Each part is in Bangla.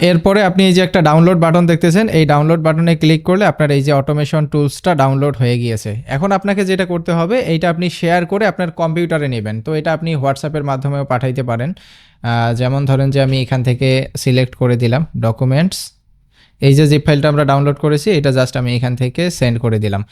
এরপরে আপনি এই যে একটা ডাউনলোড বাটন দেখতেছেন, এই ডাউনলোড বাটনে ক্লিক করলে আপনার এই যে অটোমেশন টুলসটা ডাউনলোড হয়ে গিয়েছে। এখন আপনাকে যেটা করতে হবে, এইটা আপনি শেয়ার করে আপনার কম্পিউটারে নেবেন। তো এটা আপনি হোয়াটসঅ্যাপের মাধ্যমেও পাঠাইতে পারেন। যেমন ধরেন যে আমি এখান থেকে সিলেক্ট করে দিলাম ডকুমেন্টস, এই যে জিপ ফাইলটা আমরা ডাউনলোড করেছি এটা জাস্ট আমি এখান থেকে সেন্ড করে দিলাম।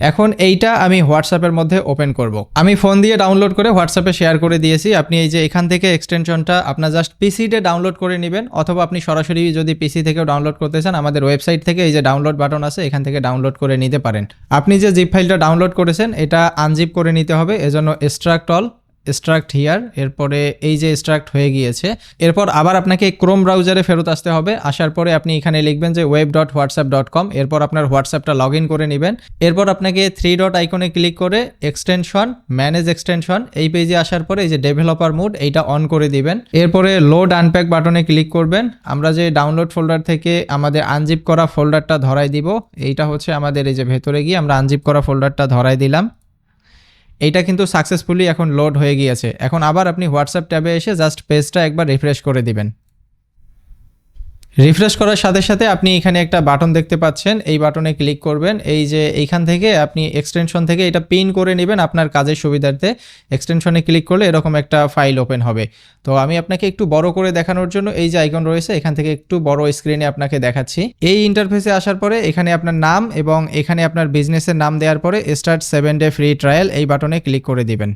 এখন এইটা আমি হোয়াটসঅ্যাপের মধ্যে ওপেন করব। আমি ফোন দিয়ে ডাউনলোড করে হোয়াটসঅ্যাপে শেয়ার করে দিয়েছি। আপনি এই যে এখান থেকে এক্সটেনশনটা আপনার জাস্ট পিসিতে ডাউনলোড করে নেবেন, অথবা আপনি সরাসরি যদি পিসি থেকেও ডাউনলোড করতে চান আমাদের ওয়েবসাইট থেকে এই যে ডাউনলোড বাটন আছে এখান থেকে ডাউনলোড করে নিতে পারেন। আপনি যে জিপ ফাইলটা ডাউনলোড করেছেন এটা আনজিপ করে নিতে হবে, এজন্য এক্সট্রাক্ট অল, এক্সট্রাক্ট হিয়ার, এরপরে এই যে এক্সট্রাক্ট হয়ে গিয়েছে। এরপর আবার আপনাকে ক্রোম ব্রাউজারে ফেরত আসতে হবে। আসার পরে আপনি এখানে লিখবেন যে web.whatsapp.com, এরপর আপনার হোয়াটসঅ্যাপটা লগ ইন করে নেবেন। এরপর আপনাকে 3 ডট আইকনে ক্লিক করে এক্সটেনশন, ম্যানেজ এক্সটেনশন, এই পেজে আসার পরে এই যে ডেভেলপার মোড এইটা অন করে দিবেন। এরপরে লোড আনপ্যাক বাটনে ক্লিক করবেন। আমরা যে ডাউনলোড ফোল্ডার থেকে আমাদের আনজিপ করা ফোল্ডারটা ধরাই দিব, এইটা হচ্ছে আমাদের এই যে ভেতরে গিয়ে আমরা আনজিপ করা ফোল্ডারটা ধরাই দিলাম। এইটা কিন্তু সাকসেসফুলি এখন লোড হয়ে গিয়েছে। এখন আবার আপনি হোয়াটসঅ্যাপ ট্যাবে এসে জাস্ট পেজটা একবার রিফ্রেশ করে দিবেন। রিফ্রেশ করার সাথে সাথে আপনি এখানে একটা বাটন দেখতে পাচ্ছেন, এই বাটনে ক্লিক করবেন। এই যে এইখান থেকে আপনি এক্সটেনশন থেকে এটা পিন করে নেবেন আপনার কাজের সুবিধার্থে। এক্সটেনশনে ক্লিক করলে এরকম একটা ফাইল ওপেন হবে। তো আমি আপনাকে একটু বড় করে দেখানোর জন্য এই যে আইকন রয়েছে এখান থেকে একটু বড় স্ক্রিনে আপনাকে দেখাচ্ছি। এই ইন্টারফেসে আসার পরে এখানে আপনার নাম এবং এখানে আপনার বিজনেসের নাম দেওয়ার পরে স্টার্ট 7 ডে ফ্রি ট্রায়াল এই বাটনে ক্লিক করে দিবেন।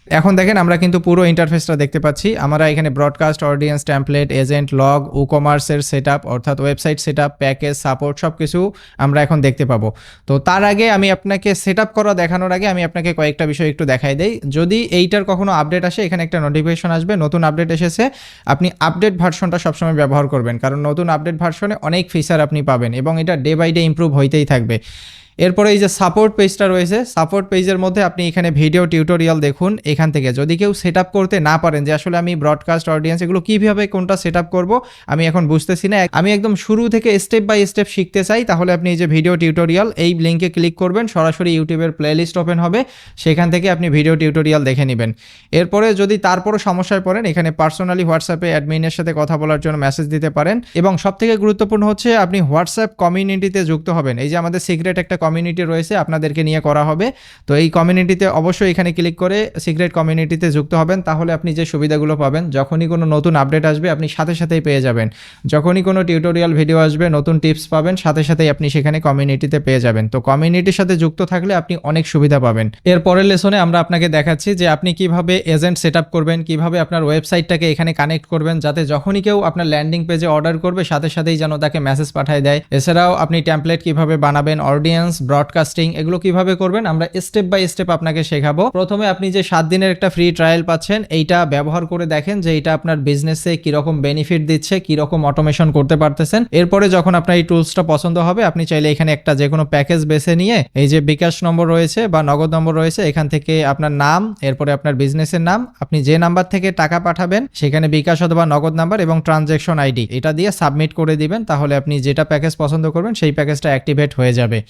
এখন দেখেন আমরা কিন্তু পুরো ইন্টারফেসটা দেখতে পাচ্ছি। আমরা এখানে broadcast, audience, template, agent, log, ই-কমার্সের সেটআপ অর্থাৎ ওয়েবসাইট সেটআপ, প্যাকেজ, সাপোর্ট সব কিছু আমরা এখন দেখতে পাবো। তো তার আগে আমি আপনাকে সেটআপ করা দেখানোর আগে আমি আপনাকে কয়েকটা বিষয় একটু দেখাই দেই। যদি এইটার কখনো আপডেট আসে এখানে একটা নোটিফিকেশন আসবে, নতুন আপডেট এসেছে। আপনি আপডেট ভার্সনটা সবসময় ব্যবহার করবেন, কারণ নতুন আপডেট ভার্সনে অনেক ফিচার আপনি পাবেন এবং এটা ডে বাই ডে ইমপ্রুভ হইতেই থাকবে। এরপরে এই যে সাপোর্ট পেজটা রয়েছে, সাপোর্ট পেজের মধ্যে আপনি এখানে ভিডিও টিউটোরিয়াল দেখুন। এখান থেকে যদি কেউ সেট আপ করতে না পারেন যে আসলে আমি ব্রডকাস্ট, অডিয়েন্স এগুলো কীভাবে কোনটা সেট আপ করবো আমি এখন বুঝতেছি না, আমি একদম শুরু থেকে স্টেপ বাই স্টেপ শিখতে চাই, তাহলে আপনি এই যে ভিডিও টিউটোরিয়াল এই লিঙ্কে ক্লিক করবেন, সরাসরি ইউটিউবের প্লেলিস্ট ওপেন হবে, সেখান থেকে আপনি ভিডিও টিউটোরিয়াল দেখে নেবেন। এরপরে যদি তারপরও সমস্যায় পড়েন এখানে পার্সোনালি হোয়াটসঅ্যাপে অ্যাডমিনের সাথে কথা বলার জন্য মেসেজ দিতে পারেন। এবং সবথেকে গুরুত্বপূর্ণ হচ্ছে আপনি হোয়াটসঅ্যাপ কমিউনিটিতে যুক্ত হবেন। এই যে আমাদের সিক্রেট একটা কমিউনিটি রয়েছে আপনাদেরকে নিয়ে করা হবে, তো এই কমিউনিটিতে অবশ্যই এখানে ক্লিক করে সিক্রেট কমিউনিটিতে যুক্ত হবেন। তাহলে আপনি যে সুবিধাগুলো পাবেন, যখনই কোনো নতুন আপডেট আসবে আপনি সাথে সাথেই পেয়ে যাবেন। যখনই কোনো টিউটোরিয়াল ভিডিও আসবে, নতুন টিপস পাবেন, সাথে সাথেই আপনি সেখানে কমিউনিটিতে পেয়ে যাবেন। তো কমিউনিটির সাথে যুক্ত থাকলে আপনি অনেক সুবিধা পাবেন। এর পরের লেসনে আমরা আপনাকে দেখাচ্ছি যে আপনি কিভাবে এজেন্ট সেট আপ করবেন, কিভাবে আপনার ওয়েবসাইটটাকে এখানে কানেক্ট করবেন, যাতে যখনই কেউ আপনার ল্যান্ডিং পেজে অর্ডার করবে সাথে সাথেই যেন তাকে মেসেজ পাঠায় দেয়। এছাড়াও আপনি টেমপ্লেট কিভাবে বানাবেন, অডিয়েন্স, ব্রডকাস্টিং এগুলো কিভাবে করবেন আমরা স্টেপ বাই স্টেপ আপনাকে শেখাবো। প্রথমে আপনি যে 7 দিনের একটা ফ্রি ট্রায়াল পাচ্ছেন এইটা ব্যবহার করে দেখেন যে এটা আপনার বিজনেসে কিরকম বেনিফিট দিচ্ছে, কিরকম অটোমেশন করতে পারতেছেন। এরপরে যখন আপনার এই টুলসটা পছন্দ হবে আপনি চাইলে এখানে একটা যে কোনো প্যাকেজ বেছে নিয়ে এই যে বিকাশ নম্বর রয়েছে বা নগদ নম্বর রয়েছে, এখান থেকে আপনার নাম, এরপরে আপনার বিজনেসের নাম, আপনি যে নাম্বার থেকে টাকা পাঠাবেন সেখানে বিকাশ অথবা নগদ নাম্বার এবং ট্রানজ্যাকশন আইডি এটা দিয়ে সাবমিট করে দিবেন। তাহলে আপনি যেটা প্যাকেজ পছন্দ করবেন সেই প্যাকেজটা অ্যাক্টিভেট হয়ে যাবে।